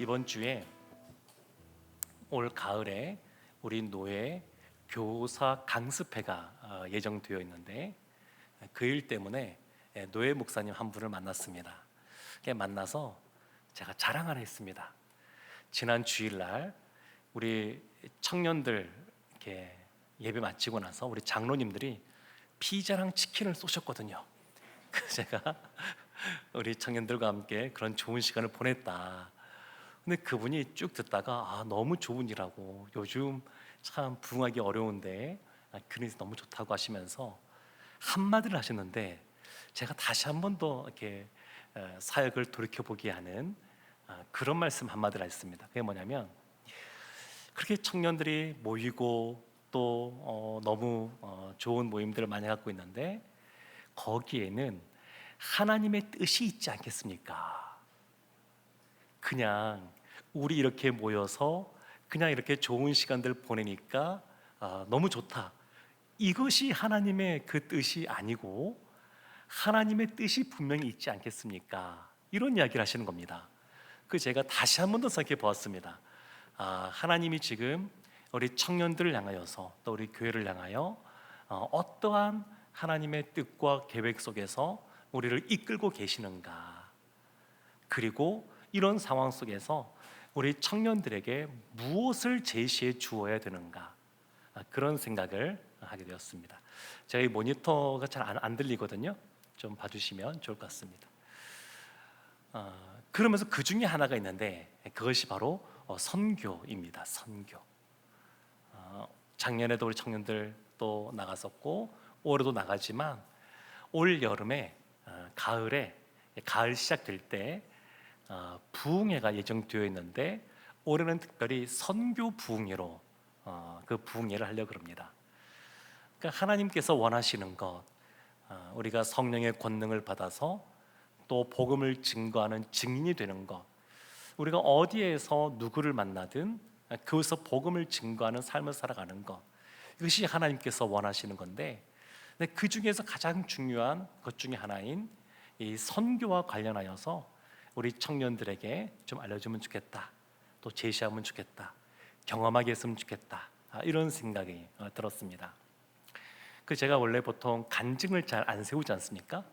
이번 주에 올 가을에 우리 노예 교사 강습회가 예정되어 있는데 그 일 때문에 노예 목사님 한 분을 만났습니다. 만나서 제가 자랑 하나 했습니다. 지난 주일날 우리 청년들 이렇게 예배 마치고 나서 우리 장로님들이 피자랑 치킨을 쏘셨거든요. 그래서 제가 우리 청년들과 함께 그런 좋은 시간을 보냈다. 근데 그분이 쭉 듣다가 너무 좋은 일하고 요즘 참 부흥하기 어려운데 그래서 너무 좋다고 하시면서 한마디를 하셨는데 제가 다시 한 번 더 이렇게 사역을 돌이켜 보게 하는 그런 말씀 한마디를 했습니다. 그게 뭐냐면 그렇게 청년들이 모이고 또 너무 좋은 모임들을 많이 갖고 있는데 거기에는 하나님의 뜻이 있지 않겠습니까? 그냥 우리 이렇게 모여서 그냥 이렇게 좋은 시간들 보내니까 너무 좋다. 이것이 하나님의 그 뜻이 아니고 하나님의 뜻이 분명히 있지 않겠습니까? 이런 이야기를 하시는 겁니다. 그 제가 다시 한 번 더 생각해 보았습니다. 하나님이 지금 우리 청년들을 향하여서 또 우리 교회를 향하여 어떠한 하나님의 뜻과 계획 속에서 우리를 이끌고 계시는가, 그리고 이런 상황 속에서 우리 청년들에게 무엇을 제시해 주어야 되는가, 그런 생각을 하게 되었습니다. 저희 모니터가 잘 안 들리거든요. 좀 봐주시면 좋을 것 같습니다. 그러면서 그 중에 하나가 있는데 그것이 바로 선교입니다. 선교. 작년에도 우리 청년들 또 나갔었고 올해도 나가지만 올 여름에 가을에 가을 시작될 때 부흥회가 예정되어 있는데 올해는 특별히 선교 부흥회로 그 부흥회를 하려고 합니다. 그러니까 하나님께서 원하시는 것, 우리가 성령의 권능을 받아서 또 복음을 증거하는 증인이 되는 것, 우리가 어디에서 누구를 만나든 그것서 복음을 증거하는 삶을 살아가는 것, 이것이 하나님께서 원하시는 건데 그 중에서 가장 중요한 것 중에 하나인 이 선교와 관련하여서 우리 청년들에게 좀 알려주면 좋겠다, 또 제시하면 좋겠다, 경험하게 했으면 좋겠다, 이런 생각이 들었습니다. 제가 원래 보통 간증을 잘 안 세우지 않습니까?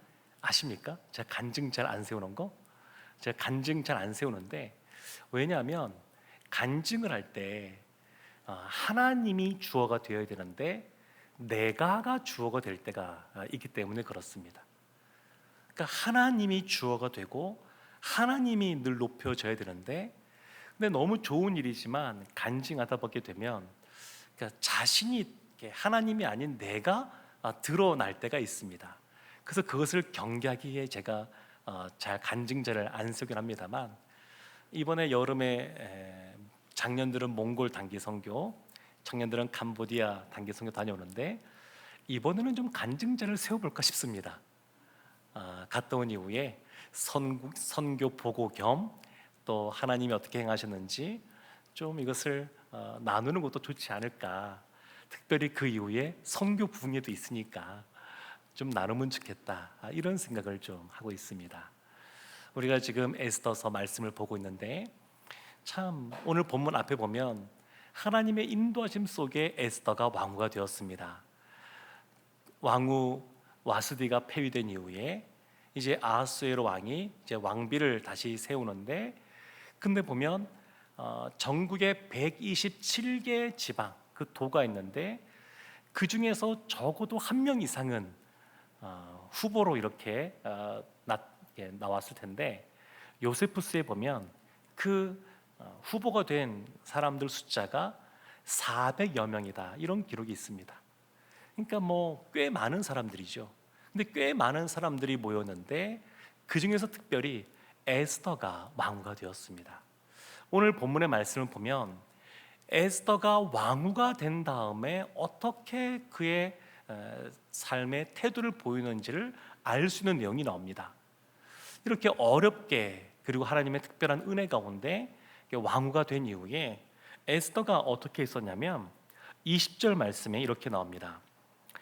아십니까? 제가 간증 잘 안 세우는 거? 제가 간증 잘 안 세우는데 왜냐하면 간증을 할 때 하나님이 주어가 되어야 되는데 내가가 주어가 될 때가 있기 때문에 그렇습니다. 그러니까 하나님이 주어가 되고 하나님이 늘 높여져야 되는데 근데 너무 좋은 일이지만 간증하다 보게 되면 그러니까 자신이 하나님이 아닌 내가 드러날 때가 있습니다. 그래서 그것을 경계하기 위해 제가 잘 간증자를 안 쓰긴 합니다만 이번에 여름에 작년들은 몽골 단기 선교, 청년들은 캄보디아 단기 선교 다녀오는데 이번에는 좀 간증자를 세워볼까 싶습니다. 갔다 온 이후에 선교 보고 겸 또 하나님이 어떻게 행하셨는지 좀 이것을 나누는 것도 좋지 않을까. 특별히 그 이후에 선교 부흥회도 있으니까 좀 나누면 좋겠다, 이런 생각을 좀 하고 있습니다. 우리가 지금 에스더서 말씀을 보고 있는데 참 오늘 본문 앞에 보면 하나님의 인도하심 속에 에스더가 왕후가 되었습니다. 왕후 와스디가 폐위된 이후에 이제 아하수에로 왕이 이제 왕비를 다시 세우는데 근데 보면 전국에 127개 지방 그 도가 있는데 그 중에서 적어도 한 명 이상은 후보로 이렇게 나왔을 텐데 요세푸스에 보면 그 후보가 된 사람들 숫자가 400여 명이다, 이런 기록이 있습니다. 그러니까 뭐 꽤 많은 사람들이죠. 근데 꽤 많은 사람들이 모였는데 그 중에서 특별히 에스더가 왕후가 되었습니다. 오늘 본문의 말씀을 보면 에스더가 왕후가 된 다음에 어떻게 그의 삶의 태도를 보이는지를 알 수 있는 내용이 나옵니다. 이렇게 어렵게 그리고 하나님의 특별한 은혜 가운데 왕후가 된 이후에 에스더가 어떻게 했었냐면 20절 말씀에 이렇게 나옵니다.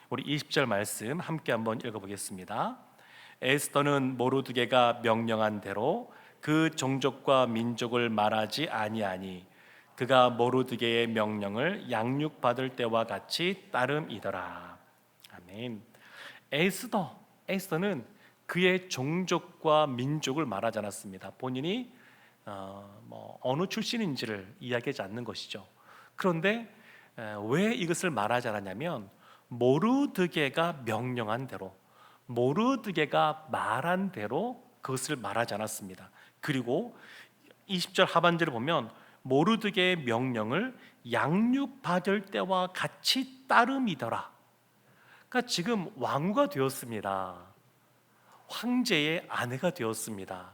우리 20절 말씀 함께 한번 읽어보겠습니다. 에스더는 모르드게가 명령한 대로 그 종족과 민족을 말하지 아니하니 그가 모르드게의 명령을 양육받을 때와 같이 따름이더라. 아멘. 에스더는 그의 종족과 민족을 말하지 않았습니다. 본인이 어느 출신인지를 이야기하지 않는 것이죠. 그런데 왜 이것을 말하지 않았냐면 모르드게가 명령한 대로, 모르드게가 말한 대로 그것을 말하지 않았습니다. 그리고 20절 하반절을 보면 모르드게의 명령을 양육받을 때와 같이 따름이더라. 그러니까 지금 왕후가 되었습니다. 황제의 아내가 되었습니다.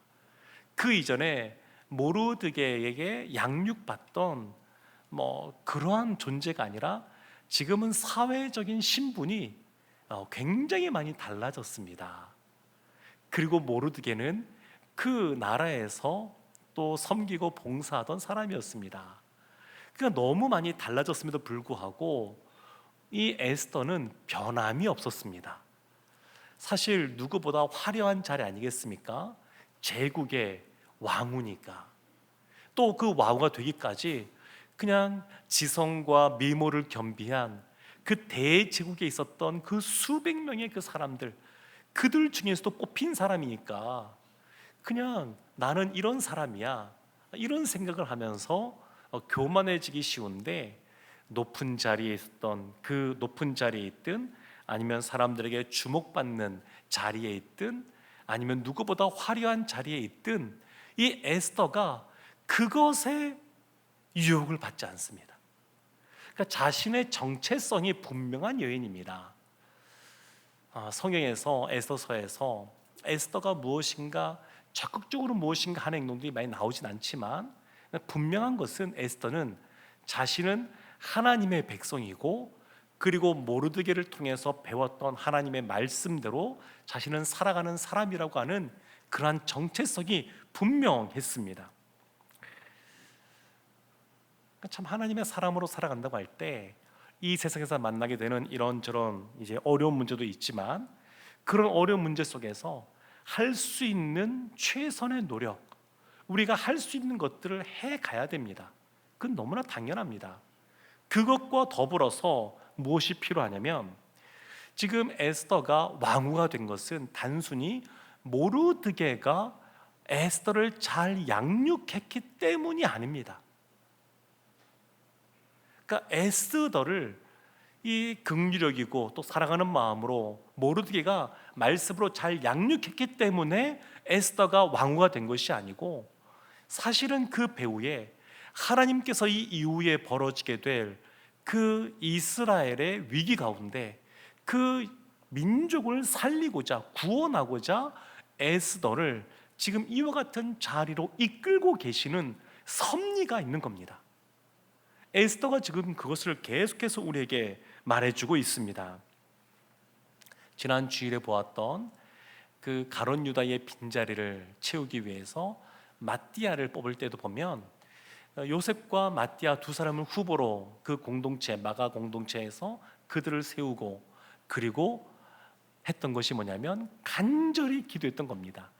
그 이전에 모르드게에게 양육받던 그러한 존재가 아니라 지금은 사회적인 신분이 굉장히 많이 달라졌습니다. 그리고 모르드게는 그 나라에서 또 섬기고 봉사하던 사람이었습니다. 그러니까 너무 많이 달라졌음에도 불구하고 이 에스더는 변함이 없었습니다. 사실 누구보다 화려한 자리 아니겠습니까? 제국의 왕후니까. 또 그 왕후가 되기까지 그냥 지성과 미모를 겸비한 그 대제국에 있었던 그 수백 명의 그 사람들, 그들 중에서도 뽑힌 사람이니까 그냥 나는 이런 사람이야, 이런 생각을 하면서 교만해지기 쉬운데, 높은 자리에 있었던 그 높은 자리에 있든 아니면 사람들에게 주목받는 자리에 있든 아니면 누구보다 화려한 자리에 있든 이 에스더가 그것에 유혹을 받지 않습니다. 그러니까 자신의 정체성이 분명한 여인입니다. 성경에서 에스더서에서 에스더가 무엇인가 적극적으로 무엇인가 하는 행동들이 많이 나오진 않지만 분명한 것은 에스더는 자신은 하나님의 백성이고 그리고 모르드게를 통해서 배웠던 하나님의 말씀대로 자신은 살아가는 사람이라고 하는 그러한 정체성이 분명했습니다. 참 하나님의 사람으로 살아간다고 할 때 이 세상에서 만나게 되는 이런저런 이제 어려운 문제도 있지만 그런 어려운 문제 속에서 할 수 있는 최선의 노력, 우리가 할 수 있는 것들을 해 가야 됩니다. 그건 너무나 당연합니다. 그것과 더불어서 무엇이 필요하냐면 지금 에스더가 왕후가 된 것은 단순히 모르드게가 에스더를 잘 양육했기 때문이 아닙니다. 그러니까 에스더를 이 긍휼력이고 또 사랑하는 마음으로 모르드게가 말씀으로 잘 양육했기 때문에 에스더가 왕후가 된 것이 아니고 사실은 그 배후에 하나님께서 이 이후에 벌어지게 될 그 이스라엘의 위기 가운데 그 민족을 살리고자 구원하고자 에스더를 지금 이와 같은 자리로 이끌고 계시는 섭리가 있는 겁니다. 에스더가 지금 그것을 계속해서 우리에게 말해주고 있습니다. 지난 주일에 보았던 그 가룟 유다의 빈자리를 채우기 위해서 마띠아를 뽑을 때도 보면 요셉과 마띠아 두 사람을 후보로 그 공동체 마가 공동체에서 그들을 세우고 그리고 했던 것이 뭐냐면 간절히 기도했던 겁니다.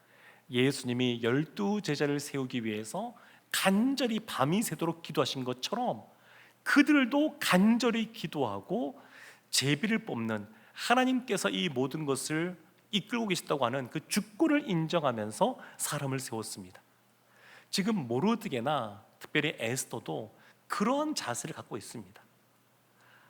예수님이 12제자를 세우기 위해서 간절히 밤이 새도록 기도하신 것처럼 그들도 간절히 기도하고 제비를 뽑는 하나님께서 이 모든 것을 이끌고 계시다고 하는 그 주권을 인정하면서 사람을 세웠습니다. 지금 모르드게나 특별히 에스더도 그런 자세를 갖고 있습니다.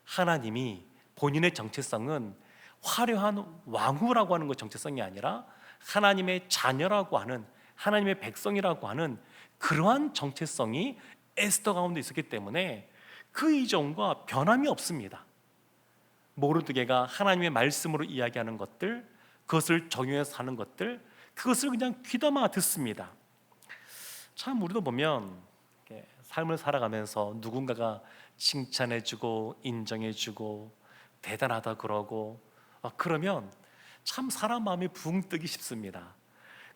하나님이 본인의 정체성은 화려한 왕후라고 하는 것 정체성이 아니라 하나님의 자녀라고 하는 하나님의 백성이라고 하는 그러한 정체성이 에스더 가운데 있었기 때문에 그 이전과 변함이 없습니다. 모르드게가 하나님의 말씀으로 이야기하는 것들, 그것을 정유해서 하는 것들, 그것을 그냥 귀담아 듣습니다. 참 우리도 보면 삶을 살아가면서 누군가가 칭찬해주고 인정해주고 대단하다 그러고 그러면 참 사람 마음이 붕 뜨기 쉽습니다.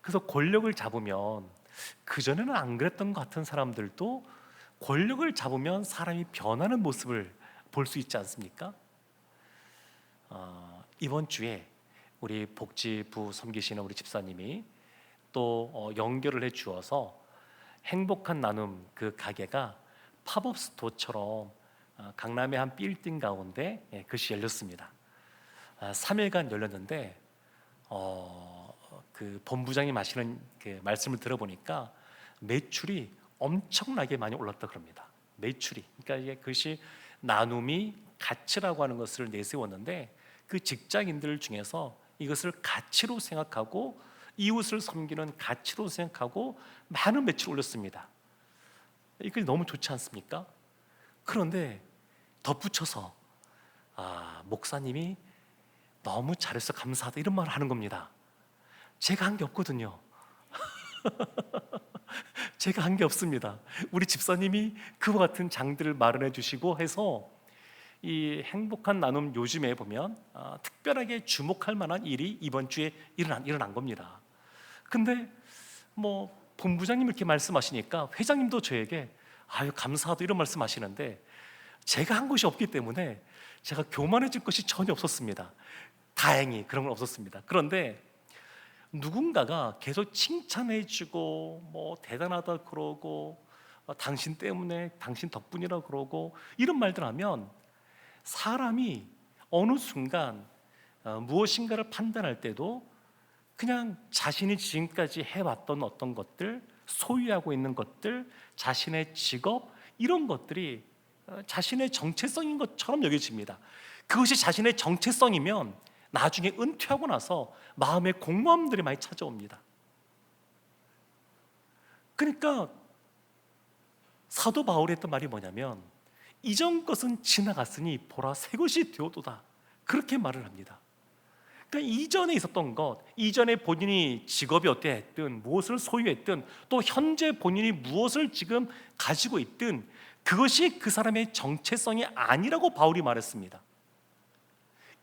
그래서 권력을 잡으면 그전에는 안 그랬던 것 같은 사람들도 권력을 잡으면 사람이 변하는 모습을 볼 수 있지 않습니까? 이번 주에 우리 복지부 섬기시는 우리 집사님이 또 연결을 해 주어서 행복한 나눔 그 가게가 팝업 스토어처럼 강남의 한 빌딩 가운데 그것이 열렸습니다. 3일간 열렸는데 그 본부장이 하시는 그 말씀을 들어보니까 매출이 엄청나게 많이 올랐다 그럽니다. 매출이. 그러니까 이게 그것이 나눔이 가치라고 하는 것을 내세웠는데 그 직장인들 중에서 이것을 가치로 생각하고 이웃을 섬기는 가치로 생각하고 많은 매출을 올렸습니다. 이게 너무 좋지 않습니까? 그런데 덧붙여서 목사님이 너무 잘해서 감사하다 이런 말을 하는 겁니다. 제가 한 게 없거든요. 제가 한 게 없습니다. 우리 집사님이 그와 같은 장들을 마련해 주시고 해서 이 행복한 나눔 요즘에 보면 특별하게 주목할 만한 일이 이번 주에 일어난 겁니다. 근데 뭐 본부장님 이렇게 말씀하시니까 회장님도 저에게 아유 감사하다 이런 말씀하시는데 제가 한 것이 없기 때문에 제가 교만해질 것이 전혀 없었습니다. 다행히 그런 건 없었습니다. 그런데 누군가가 계속 칭찬해주고 뭐 대단하다 그러고 당신 때문에 당신 덕분이라 그러고 이런 말들 하면 사람이 어느 순간 무엇인가를 판단할 때도 그냥 자신이 지금까지 해왔던 어떤 것들, 소유하고 있는 것들, 자신의 직업 이런 것들이 자신의 정체성인 것처럼 여겨집니다. 그것이 자신의 정체성이면 나중에 은퇴하고 나서 마음에 공허함들이 많이 찾아옵니다. 그러니까 사도 바울이 했던 말이 뭐냐면 이전 것은 지나갔으니 보라 새 것이 되어도다 그렇게 말을 합니다. 그러니까 이전에 있었던 것, 이전에 본인이 직업이 어떠했든 무엇을 소유했든 또 현재 본인이 무엇을 지금 가지고 있든 그것이 그 사람의 정체성이 아니라고 바울이 말했습니다.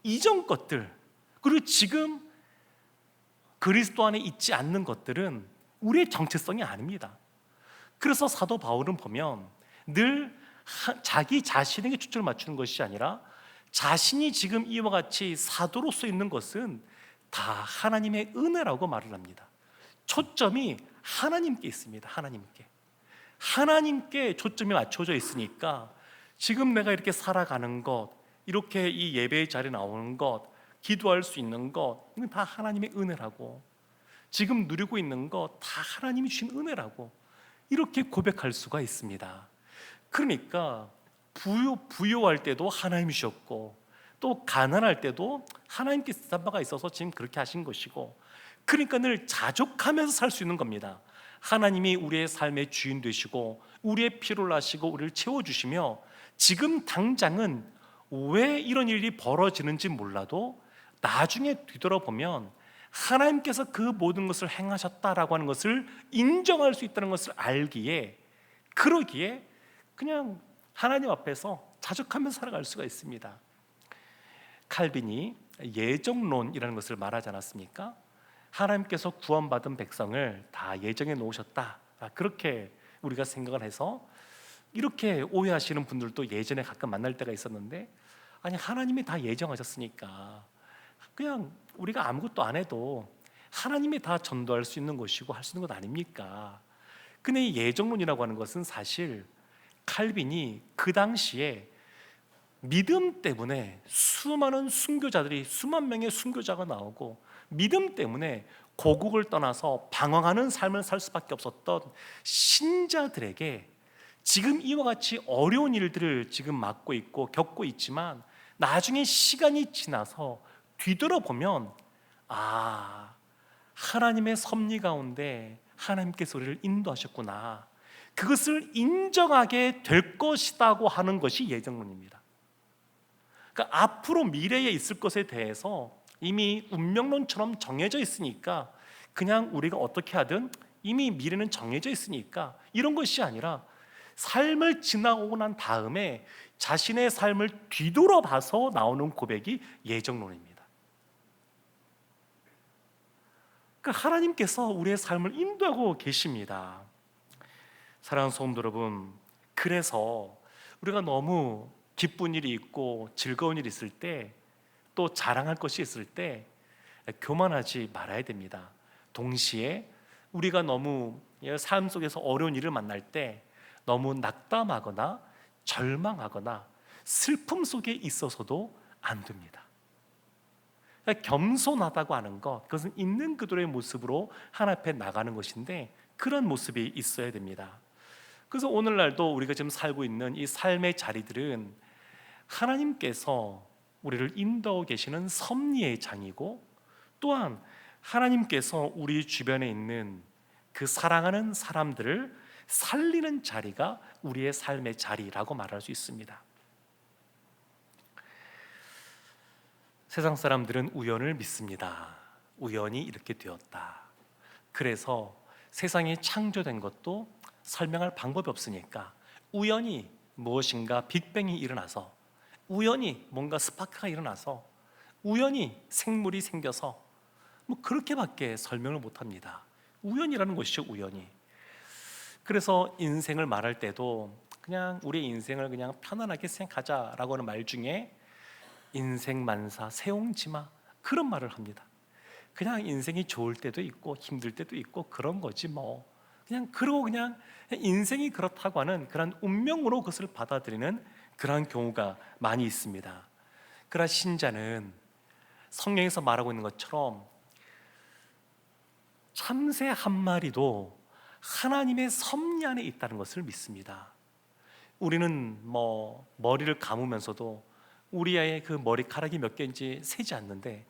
이전 것들 그리고 지금 그리스도 안에 있지 않는 것들은 우리의 정체성이 아닙니다. 그래서 사도 바울은 보면 늘 자기 자신에게 초점을 맞추는 것이 아니라 자신이 지금 이와 같이 사도로서 있는 것은 다 하나님의 은혜라고 말을 합니다. 초점이 하나님께 있습니다. 하나님께 초점이 맞춰져 있으니까 지금 내가 이렇게 살아가는 것, 이렇게 이 예배의 자리에 나오는 것, 기도할 수 있는 것, 이건 다 하나님의 은혜라고, 지금 누리고 있는 것 다 하나님이 주신 은혜라고 이렇게 고백할 수가 있습니다. 그러니까 부요할 때도 하나님이 주셨고 또 가난할 때도 하나님께 쓰신 바가 있어서 지금 그렇게 하신 것이고, 그러니까 늘 자족하면서 살 수 있는 겁니다. 하나님이 우리의 삶의 주인 되시고 우리의 필요를 아시고 우리를 채워주시며 지금 당장은 왜 이런 일이 벌어지는지 몰라도 나중에 뒤돌아보면 하나님께서 그 모든 것을 행하셨다라고 하는 것을 인정할 수 있다는 것을 알기에, 그러기에 그냥 하나님 앞에서 자족하면서 살아갈 수가 있습니다. 칼빈이 예정론이라는 것을 말하지 않았습니까? 하나님께서 구원받은 백성을 다 예정해 놓으셨다, 그렇게 우리가 생각을 해서 이렇게 오해하시는 분들도 예전에 가끔 만날 때가 있었는데, 아니 하나님이 다 예정하셨으니까 그냥 우리가 아무것도 안 해도 하나님이 다 전도할 수 있는 것이고 할 수 있는 것 아닙니까? 근데 이 예정론이라고 하는 것은 사실 칼빈이 그 당시에 믿음 때문에 수많은 순교자들이, 수만 명의 순교자가 나오고 믿음 때문에 고국을 떠나서 방황하는 삶을 살 수밖에 없었던 신자들에게 지금 이와 같이 어려운 일들을 지금 맡고 있고 겪고 있지만 나중에 시간이 지나서 뒤돌아보면 하나님의 섭리 가운데 하나님께서 우리를 인도하셨구나, 그것을 인정하게 될 것이라고 하는 것이 예정론입니다. 그러니까 앞으로 미래에 있을 것에 대해서 이미 운명론처럼 정해져 있으니까 그냥 우리가 어떻게 하든 이미 미래는 정해져 있으니까 이런 것이 아니라 삶을 지나고 난 다음에 자신의 삶을 뒤돌아봐서 나오는 고백이 예정론입니다. 그러니까 하나님께서 우리의 삶을 인도하고 계십니다. 사랑하는 성도 여러분, 그래서 우리가 너무 기쁜 일이 있고 즐거운 일이 있을 때, 또 자랑할 것이 있을 때 교만하지 말아야 됩니다. 동시에 우리가 너무 삶 속에서 어려운 일을 만날 때 너무 낙담하거나 절망하거나 슬픔 속에 있어서도 안 됩니다. 그러니까 겸손하다고 하는 것, 그것은 있는 그대로의 모습으로 하나님 앞에 나가는 것인데 그런 모습이 있어야 됩니다. 그래서 오늘날도 우리가 지금 살고 있는 이 삶의 자리들은 하나님께서 우리를 인도하고 계시는 섭리의 장이고, 또한 하나님께서 우리 주변에 있는 그 사랑하는 사람들을 살리는 자리가 우리의 삶의 자리라고 말할 수 있습니다. 세상 사람들은 우연을 믿습니다. 우연히 이렇게 되었다. 그래서 세상이 창조된 것도 설명할 방법이 없으니까 우연히 무엇인가 빅뱅이 일어나서, 우연히 뭔가 스파크가 일어나서, 우연히 생물이 생겨서 뭐 그렇게밖에 설명을 못합니다. 우연이라는 것이죠, 우연히. 그래서 인생을 말할 때도 그냥 우리의 인생을 그냥 편안하게 생각하자라고 하는 말 중에 인생만사 세옹지마, 그런 말을 합니다. 그냥 인생이 좋을 때도 있고 힘들 때도 있고 그런 거지 뭐. 그냥 그러고 그냥 인생이 그렇다고 하는 그런 운명으로 그것을 받아들이는 그런 경우가 많이 있습니다. 그러나 신자는 성경에서 말하고 있는 것처럼 참새 한 마리도 하나님의 섭리 안에 있다는 것을 믿습니다. 우리는 뭐 머리를 감으면서도 우리의 그 머리카락이 몇 개인지 세지 않는데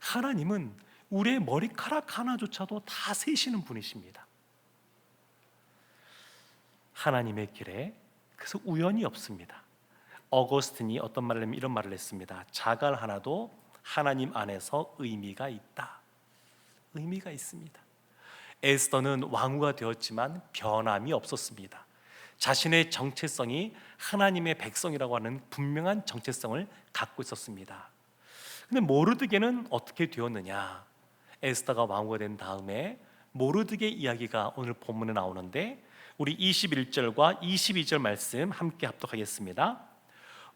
하나님은 우리의 머리카락 하나조차도 다 세시는 분이십니다. 하나님의 길에 그래서 우연이 없습니다. 어거스틴이 어떤 말을 하면 이런 말을 했습니다. 자갈 하나도 하나님 안에서 의미가 있다. 의미가 있습니다. 에스더는 왕후가 되었지만 변함이 없었습니다. 자신의 정체성이 하나님의 백성이라고 하는 분명한 정체성을 갖고 있었습니다. 근데 모르드게는 어떻게 되었느냐? 에스더가 왕후가 된 다음에 모르드게 이야기가 오늘 본문에 나오는데 우리 21절과 22절 말씀 함께 합독하겠습니다.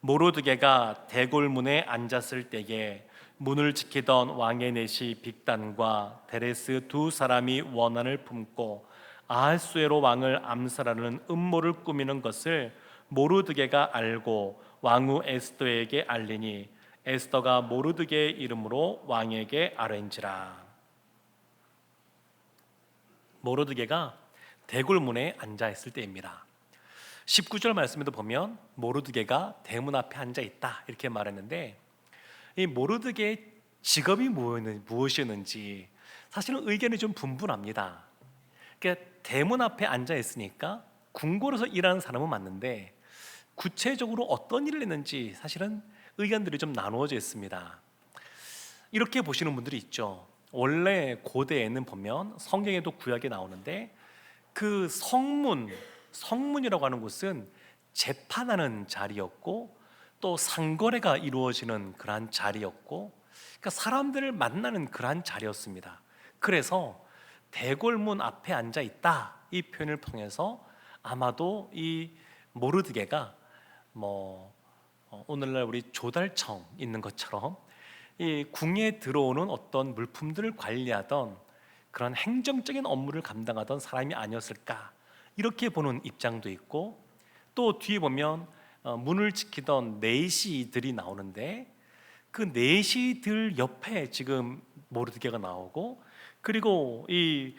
모르드게가 대궐문에 앉았을 때에 문을 지키던 왕의 내시 빅단과 데레스 두 사람이 원한을 품고 아하수에로 왕을 암살하는 음모를 꾸미는 것을 모르드게가 알고 왕후 에스더에게 알리니 에스더가 모르드게의 이름으로 왕에게 아뢰니라. 모르드게가 대궐문에 앉아 있을 때입니다. 19절 말씀에도 보면 모르드게가 대문 앞에 앉아 있다 이렇게 말했는데, 이 모르드게의 직업이 무엇이었는지 사실은 의견이 좀 분분합니다. 그러니까 대문 앞에 앉아 있으니까 궁궐에서 일하는 사람은 맞는데 구체적으로 어떤 일을 했는지 사실은 의견들이 좀 나누어져 있습니다. 이렇게 보시는 분들이 있죠. 원래 고대에는 보면 성경에도 구약에 나오는데 그 성문이라고 하는 곳은 재판하는 자리였고 또 상거래가 이루어지는 그러한 자리였고, 그러니까 사람들을 만나는 그러한 자리였습니다. 그래서 대궐문 앞에 앉아 있다 이 표현을 통해서 아마도 이 모르드게가 오늘날 우리 조달청 있는 것처럼 이 궁에 들어오는 어떤 물품들을 관리하던 그런 행정적인 업무를 감당하던 사람이 아니었을까 이렇게 보는 입장도 있고, 또 뒤에 보면 문을 지키던 내시들이 나오는데 그 내시들 옆에 지금 모르드게가 나오고, 그리고 이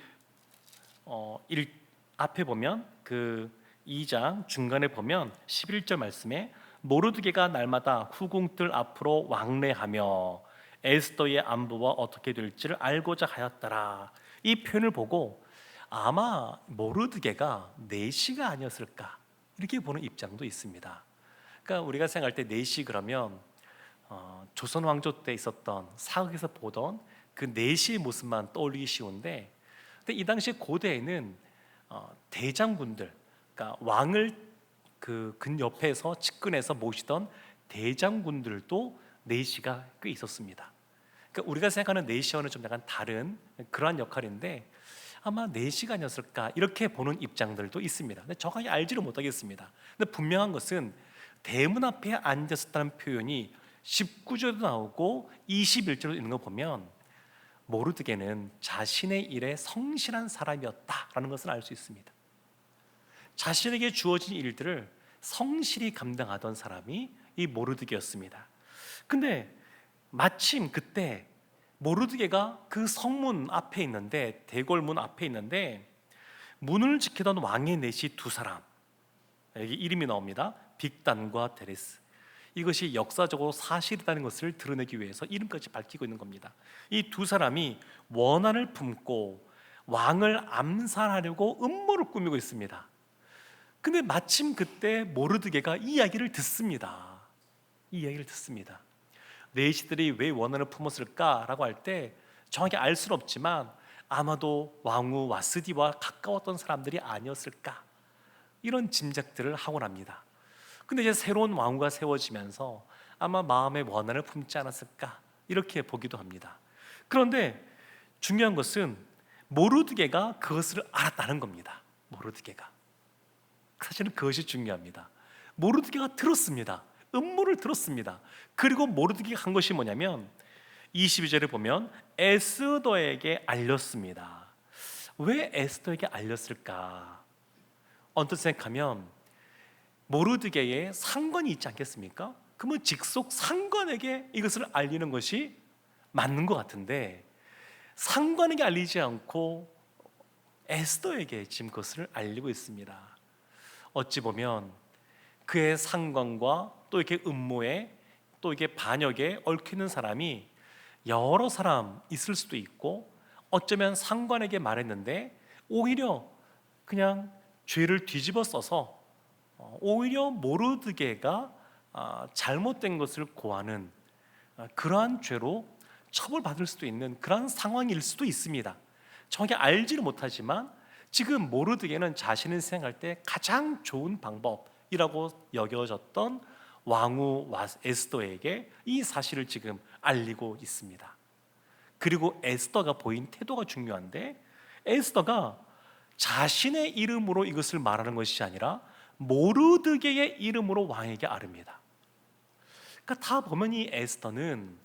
앞에 보면 그 2장 중간에 보면 11절 말씀에 모르드게가 날마다 후궁들 앞으로 왕래하며 에스더의 안부와 어떻게 될지를 알고자 하였더라. 이 표현을 보고 아마 모르드게가 내시가 아니었을까 이렇게 보는 입장도 있습니다. 그러니까 우리가 생각할 때 내시 그러면 조선 왕조 때 있었던 사극에서 보던 그 내시의 모습만 떠올리기 쉬운데, 근데 이 당시 고대에는 대장군들, 그러니까 왕을 그 근 옆에서 측근해서 모시던 대장군들도 내시가 꽤 있었습니다. 그러니까 우리가 생각하는 내시와는 좀 약간 다른 그러한 역할인데 아마 내시가 아니었을까 이렇게 보는 입장들도 있습니다. 근데 정확히 알지를 못하겠습니다. 근데 분명한 것은 대문 앞에 앉았었다는 표현이 19절도 나오고 21절도 있는 거 보면 모르드게는 자신의 일에 성실한 사람이었다라는 것을 알 수 있습니다. 자신에게 주어진 일들을 성실히 감당하던 사람이 이 모르드게였습니다. 근데 마침 그때 모르드게가 그 성문 앞에 있는데, 대궐문 앞에 있는데, 문을 지키던 왕의 넷이 두 사람, 여기 이름이 나옵니다. 빅단과 데레스. 이것이 역사적으로 사실이라는 것을 드러내기 위해서 이름까지 밝히고 있는 겁니다. 이 두 사람이 원한을 품고 왕을 암살하려고 음모를 꾸미고 있습니다. 근데 마침 그때 모르드게가 이 이야기를 듣습니다. 이 이야기를 듣습니다. 내시들이 왜 원한을 품었을까라고 할 때 정확히 알 수는 없지만 아마도 왕후 와스디와 가까웠던 사람들이 아니었을까, 이런 짐작들을 하곤 합니다. 근데 이제 새로운 왕후가 세워지면서 아마 마음에 원한을 품지 않았을까, 이렇게 보기도 합니다. 그런데 중요한 것은 모르드게가 그것을 알았다는 겁니다. 모르드게가, 사실은 그것이 중요합니다. 모르드게가 들었습니다. 음모를 들었습니다. 그리고 모르드게가 한 것이 뭐냐면 22절에 보면 에스더에게 알렸습니다. 왜 에스더에게 알렸을까? 언뜻 생각하면 모르드게의 상관이 있지 않겠습니까? 그러면 직속 상관에게 이것을 알리는 것이 맞는 것 같은데, 상관에게 알리지 않고 에스더에게 지금 그것을 알리고 있습니다. 어찌 보면 그의 상관과 또 이렇게 음모에, 또 이게 반역에 얽히는 사람이 여러 사람 있을 수도 있고, 어쩌면 상관에게 말했는데 오히려 그냥 죄를 뒤집어 써서 오히려 모르드게가 잘못된 것을 고하는 그러한 죄로 처벌받을 수도 있는 그러한 상황일 수도 있습니다. 정확히 알지는 못하지만 지금 모르드게는 자신을 생각할 때 가장 좋은 방법이라고 여겨졌던 왕후 에스더에게 이 사실을 지금 알리고 있습니다. 그리고 에스더가 보인 태도가 중요한데, 에스더가 자신의 이름으로 이것을 말하는 것이 아니라 모르드게의 이름으로 왕에게 아릅니다. 그러니까 다 보면 이 에스더는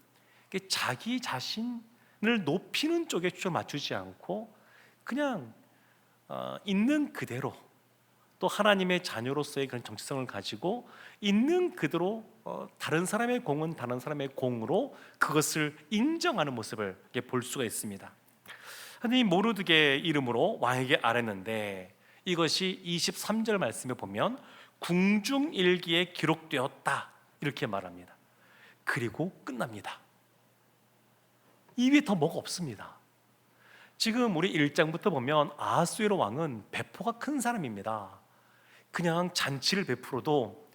자기 자신을 높이는 쪽에 초점을 맞추지 않고 그냥 있는 그대로, 또 하나님의 자녀로서의 그런 정체성을 가지고 있는 그대로 다른 사람의 공은 다른 사람의 공으로 그것을 인정하는 모습을 볼 수가 있습니다. 이 모르드게 이름으로 왕에게 아뢰는데, 이것이 23절 말씀에 보면 궁중일기에 기록되었다, 이렇게 말합니다. 그리고 끝납니다. 이 위에 더 뭐가 없습니다. 지금 우리 1장부터 보면 아하수에로 왕은 배포가 큰 사람입니다. 그냥 잔치를 베풀어도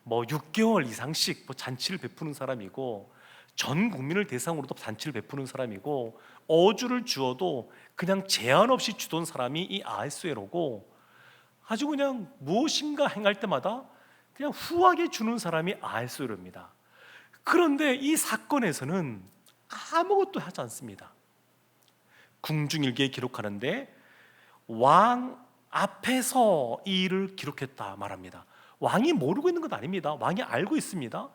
6개월 이상씩 잔치를 베푸는 사람이고, 전 국민을 대상으로도 잔치를 베푸는 사람이고, 어주를 주어도 그냥 제한 없이 주던 사람이 이 아하수에로고, 아주 그냥 무엇인가 행할 때마다 그냥 후하게 주는 사람이 아하수에로입니다. 그런데 이 사건에서는 아무것도 하지 않습니다. 궁중일기에 기록하는데 왕 앞에서 이 일을 기록했다 말합니다. 왕이 모르고 있는 건 아닙니다. 왕이 알고 있습니다.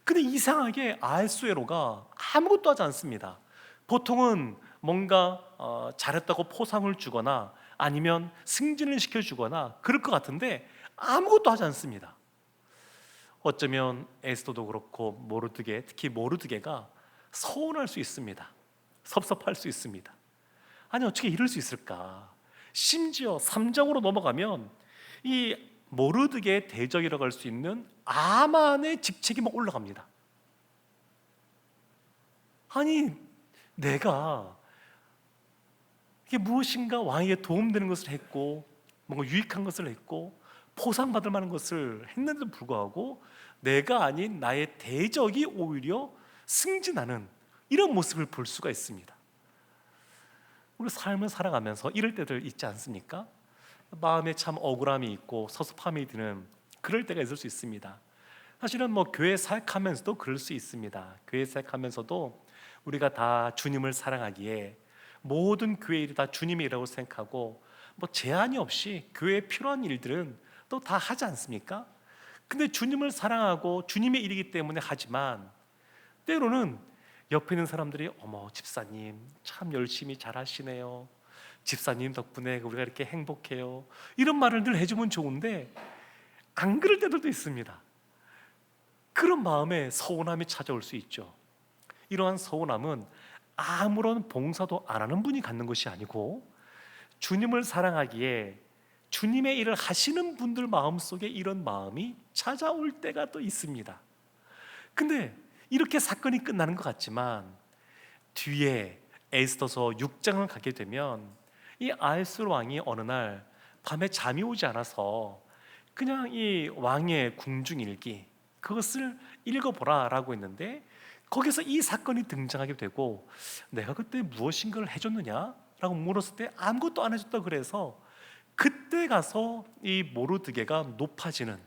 근데 이상하게 아하수에로가 아무것도 하지 않습니다. 보통은 뭔가 잘했다고 포상을 주거나 아니면 승진을 시켜주거나 그럴 것 같은데 아무것도 하지 않습니다. 어쩌면 에스더도 그렇고 모르드게, 특히 모르드게가 서운할 수 있습니다. 섭섭할 수 있습니다. 아니 어떻게 이럴 수 있을까? 심지어 3장으로 넘어가면 이 모르드게의 대적이라고 할 수 있는 아만의 직책이 막 올라갑니다. 아니 내가 이게 무엇인가 왕에게 도움되는 것을 했고 뭔가 유익한 것을 했고 포상받을 만한 것을 했는데도 불구하고 내가 아닌 나의 대적이 오히려 승진하는 이런 모습을 볼 수가 있습니다. 우리 삶을 살아가면서 이럴 때들 있지 않습니까? 마음에 참 억울함이 있고 섭섭함이 드는 그럴 때가 있을 수 있습니다. 사실은 교회 사역하면서도 그럴 수 있습니다. 교회 사역하면서도 우리가 다 주님을 사랑하기에 모든 교회 일이 다 주님의 일이라고 생각하고 제한이 없이 교회에 필요한 일들은 또 다 하지 않습니까? 근데 주님을 사랑하고 주님의 일이기 때문에 하지만 때로는 옆에 있는 사람들이 어머 집사님 참 열심히 잘하시네요. 집사님 덕분에 우리가 이렇게 행복해요. 이런 말을 늘 해주면 좋은데 안 그럴 때들도 있습니다. 그런 마음에 서운함이 찾아올 수 있죠. 이러한 서운함은 아무런 봉사도 안 하는 분이 갖는 것이 아니고 주님을 사랑하기에 주님의 일을 하시는 분들 마음속에 이런 마음이 찾아올 때가 또 있습니다. 근데 이렇게 사건이 끝나는 것 같지만 뒤에 에스더서 6장을 가게 되면 이 아하스웨로 왕이 어느 날 밤에 잠이 오지 않아서 그냥 이 왕의 궁중일기 그것을 읽어보라 라고 했는데 거기서 이 사건이 등장하게 되고 내가 그때 무엇인가를 해줬느냐? 라고 물었을 때 아무것도 안 해줬다 그래서 그때 가서 이 모르드게가 높아지는,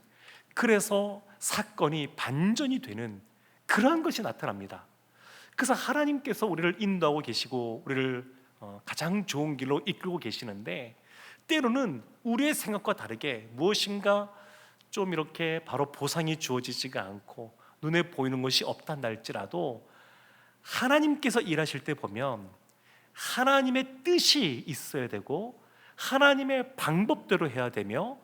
그래서 사건이 반전이 되는 그러한 것이 나타납니다. 그래서 하나님께서 우리를 인도하고 계시고 우리를 가장 좋은 길로 이끌고 계시는데 때로는 우리의 생각과 다르게 무엇인가 좀 이렇게 바로 보상이 주어지지가 않고 눈에 보이는 것이 없단다 할지라도 하나님께서 일하실 때 보면 하나님의 뜻이 있어야 되고 하나님의 방법대로 해야 되며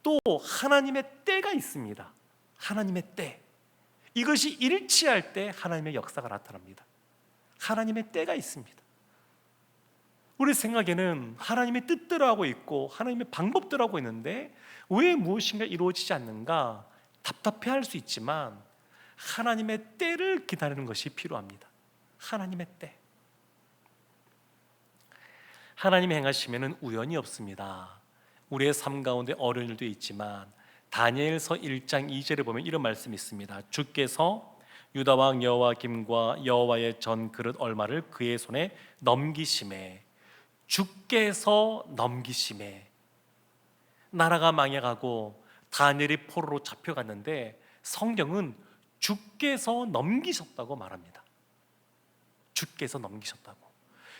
또 하나님의 때가 있습니다. 하나님의 때, 이것이 일치할 때 하나님의 역사가 나타납니다. 하나님의 때가 있습니다. 우리 생각에는 하나님의 뜻대로 하고 있고 하나님의 방법대로 하고 있는데 왜 무엇인가 이루어지지 않는가 답답해할 수 있지만 하나님의 때를 기다리는 것이 필요합니다. 하나님의 때. 하나님이 행하시면 우연이 없습니다. 우리의 삶 가운데 어려운 일도 있지만 다니엘서 1장 2절에 보면 이런 말씀이 있습니다. 주께서 유다 왕 여호와김과 여호와의 전 그릇 얼마를 그의 손에 넘기심에, 주께서 넘기심에, 나라가 망해가고 다니엘이 포로로 잡혀갔는데 성경은 주께서 넘기셨다고 말합니다. 주께서 넘기셨다고.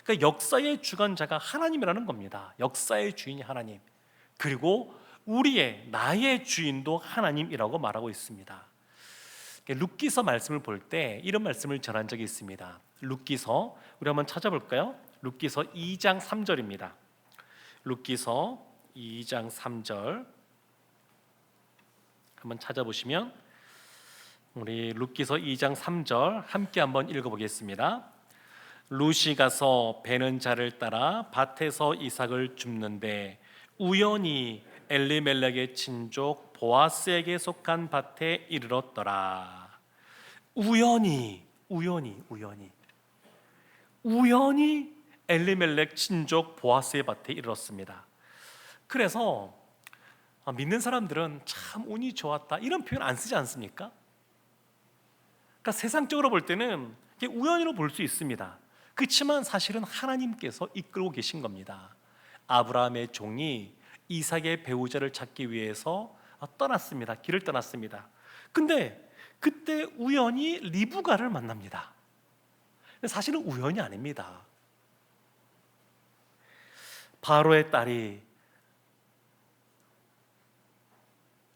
그러니까 역사의 주관자가 하나님이라는 겁니다. 역사의 주인이 하나님, 그리고 우리의 나의 주인도 하나님이라고 말하고 있습니다. 룻기서 말씀을 볼 때 이런 말씀을 전한 적이 있습니다. 룻기서 우리 한번 찾아볼까요? 룻기서 2장 3절입니다. 룻기서 2장 3절 한번 찾아보시면 우리 룻기서 2장 3절 함께 한번 읽어보겠습니다. 룻이 가서 베는 자를 따라 밭에서 이삭을 줍는데 우연히 엘리멜렉의 친족 보아스에게 속한 밭에 이르렀더라. 우연히 엘리멜렉 친족 보아스의 밭에 이르렀습니다. 그래서 믿는 사람들은 참 운이 좋았다 이런 표현 안 쓰지 않습니까? 그러니까 세상적으로 볼 때는 우연히로 볼 수 있습니다. 그렇지만 사실은 하나님께서 이끌고 계신 겁니다. 아브라함의 종이 이삭의 배우자를 찾기 위해서 떠났습니다. 길을 떠났습니다. 근데 그때 우연히 리브가를 만납니다. 사실은 우연이 아닙니다. 바로의 딸이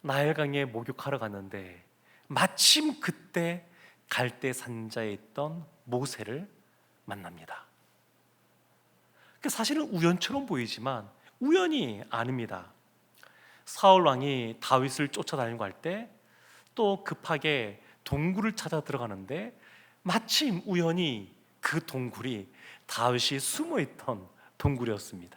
나일강에 목욕하러 갔는데 마침 그때 갈대 산자에 있던 모세를 만납니다. 사실은 우연처럼 보이지만 우연이 아닙니다. 사울 왕이 다윗을 쫓아다니고 할 때 또 급하게 동굴을 찾아 들어가는데 마침 우연히 그 동굴이 다윗이 숨어있던 동굴이었습니다.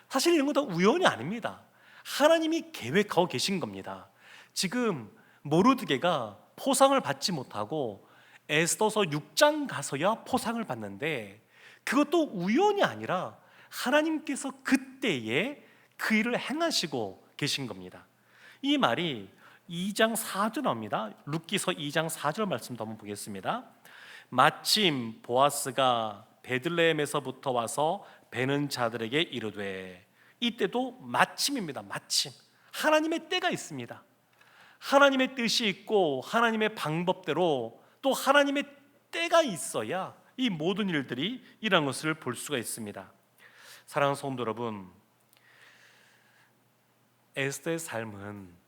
사실 이런 건 다 우연이 아닙니다. 하나님이 계획하고 계신 겁니다. 지금 모르드게가 포상을 받지 못하고 에스더서 6장 가서야 포상을 받는데 그것도 우연이 아니라 하나님께서 그때에 그 일을 행하시고 계신 겁니다. 이 말이 2장 4절 나옵니다. 룻기서 2장 4절 말씀도 한번 보겠습니다. 마침 보아스가 베들레헴에서부터 와서 베는 자들에게 이르되, 이때도 마침입니다. 마침. 하나님의 때가 있습니다. 하나님의 뜻이 있고 하나님의 방법대로 또 하나님의 때가 있어야 이 모든 일들이 일어난 것을 볼 수가 있습니다. 사랑하는 성도 여러분, 에스더의 삶은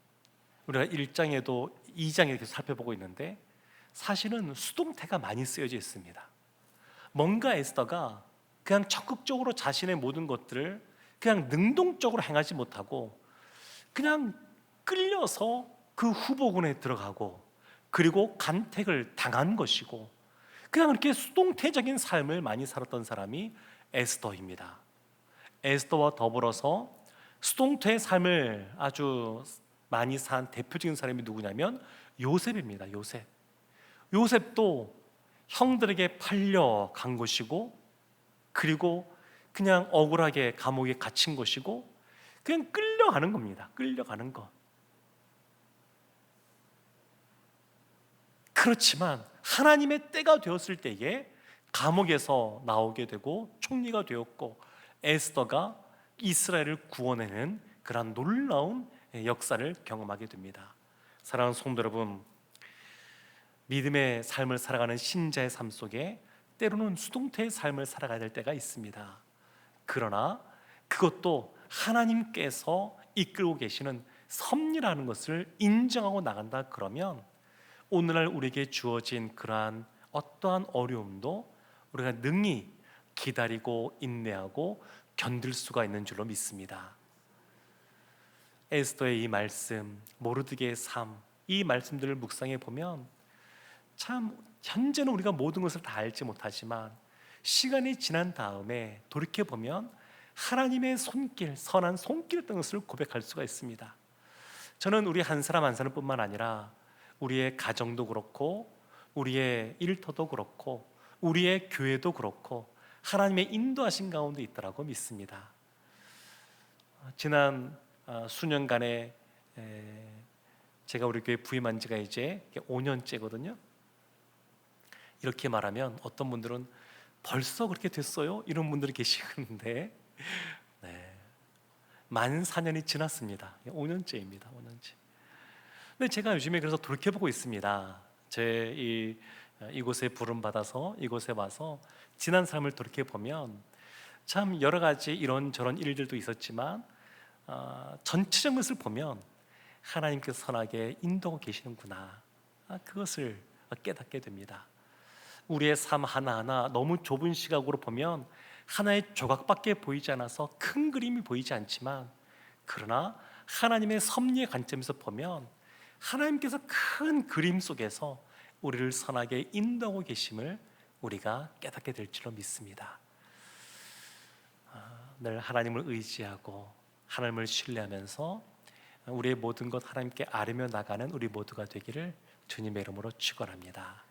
우리가 1장에도 2장에 이렇게 살펴보고 있는데 사실은 수동태가 많이 쓰여져 있습니다. 뭔가 에스더가 그냥 적극적으로 자신의 모든 것들을 그냥 능동적으로 행하지 못하고 그냥 끌려서 그 후보군에 들어가고 그리고 간택을 당한 것이고 그냥 이렇게 수동태적인 삶을 많이 살았던 사람이 에스더입니다. 에스더와 더불어서 수동태의 삶을 아주 많이 산 대표적인 사람이 누구냐면 요셉입니다. 요셉. 요셉도 형들에게 팔려간 것이고 그리고 그냥 억울하게 감옥에 갇힌 것이고 그냥 끌려가는 겁니다. 끌려가는 것. 그렇지만 하나님의 때가 되었을 때에 감옥에서 나오게 되고 총리가 되었고 에스더가 이스라엘을 구원해낸 그런 놀라운 역사를 경험하게 됩니다. 사랑하는 성도 여러분, 믿음의 삶을 살아가는 신자의 삶 속에 때로는 수동태의 삶을 살아가야 될 때가 있습니다. 그러나 그것도 하나님께서 이끌고 계시는 섭리라는 것을 인정하고 나간다 그러면 오늘날 우리에게 주어진 그러한 어떠한 어려움도 우리가 능히 기다리고 인내하고 견딜 수가 있는 줄로 믿습니다. 에스더의 이 말씀, 모르드게의 삶, 이 말씀들을 묵상해 보면 참 현재는 우리가 모든 것을 다 알지 못하지만 시간이 지난 다음에 돌이켜 보면 하나님의 손길, 선한 손길이었던 것을 고백할 수가 있습니다. 저는 우리 한 사람 한 사람뿐만 아니라 우리의 가정도 그렇고 우리의 일터도 그렇고 우리의 교회도 그렇고 하나님의 인도하신 가운데 있더라고 믿습니다. 지난 수년간에 제가 우리 교회 부임한 지가 이제 5년째거든요. 이렇게 말하면 어떤 분들은 벌써 그렇게 됐어요? 이런 분들이 계시는데 만 4년이 지났습니다. 5년째입니다. 5년째. 근데 제가 요즘에 그래서 돌이켜보고 있습니다. 이곳에 부름 받아서 이곳에 와서 지난 삶을 돌이켜보면 참 여러 가지 이런저런 일들도 있었지만 전체적인 것을 보면 하나님께서 선하게 인도하고 계시는구나, 그것을 깨닫게 됩니다. 우리의 삶 하나하나 너무 좁은 시각으로 보면 하나의 조각밖에 보이지 않아서 큰 그림이 보이지 않지만 그러나 하나님의 섭리의 관점에서 보면 하나님께서 큰 그림 속에서 우리를 선하게 인도하고 계심을 우리가 깨닫게 될 줄로 믿습니다. 늘 하나님을 의지하고 하나님을 신뢰하면서 우리의 모든 것 하나님께 아뢰며 나가는 우리 모두가 되기를 주님의 이름으로 축원합니다.